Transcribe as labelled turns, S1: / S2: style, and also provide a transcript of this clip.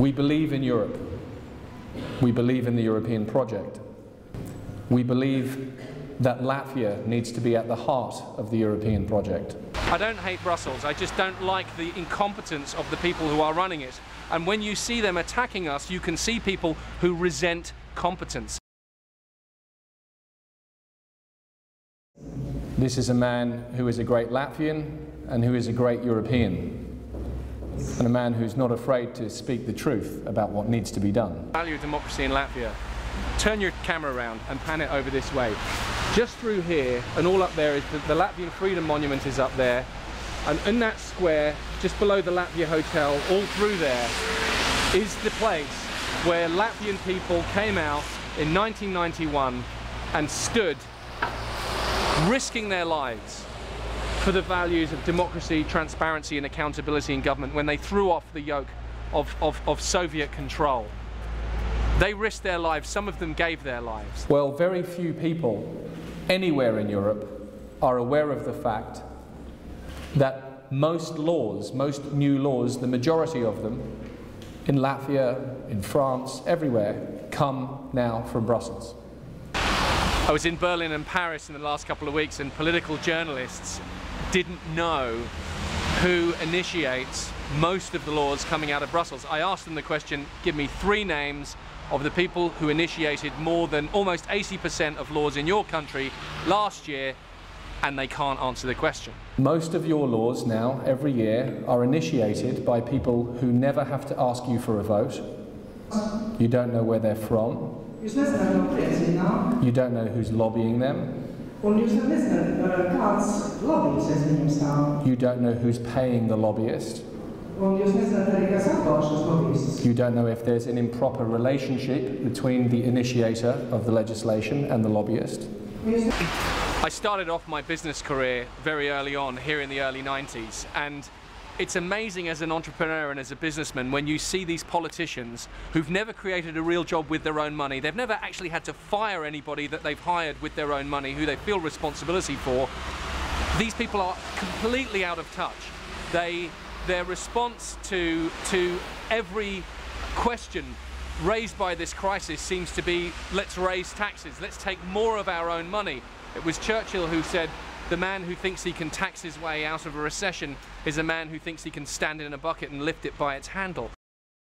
S1: We believe in Europe. We believe in the European project. We believe that Latvia needs to be at the heart of the European project.
S2: I don't hate Brussels, I just don't like the incompetence of the people who are running it. And when you see them attacking us, you can see people who resent competence.
S1: This is a man who is a great Latvian and who is a great European, and a man who's not afraid to speak the truth about what needs to be done.
S2: Value of democracy in Latvia. Turn your camera around and pan it over this way. Just through here and all up there is the Latvian Freedom Monument is up there, and in that square just below the Latvia Hotel, all through there is the place where Latvian people came out in 1991 and stood risking their lives for the values of democracy, transparency and accountability in government when they threw off the yoke of Soviet control. They risked their lives, some of them gave their lives.
S1: Well, very few people anywhere in Europe are aware of the fact that most laws, most new laws, the majority of them, in Latvia, in France, everywhere, come now from Brussels.
S2: I was in Berlin and Paris in the last couple of weeks, and political journalists didn't know who initiates most of the laws coming out of Brussels. I asked them the question, give me 3 names of the people who initiated more than almost 80% of laws in your country last year, and they can't answer the question.
S1: Most of your laws now, every year, are initiated by people who never have to ask you for a vote. You don't know where they're from. You don't know who's lobbying them. You don't know who's paying the lobbyist. You don't know if there's an improper relationship between the initiator of the legislation and the lobbyist.
S2: I started off my business career very early on, here in the early 90s, and it's amazing as an entrepreneur and as a businessman when you see these politicians who've never created a real job with their own money. They've never actually had to fire anybody that they've hired with their own money, who they feel responsibility for. These people are completely out of touch. Their response to every question raised by this crisis seems to be, let's raise taxes, let's take more of our own money. It was Churchill who said, the man who thinks he can tax his way out of a recession is a man who thinks he can stand in a bucket and lift it by its handle.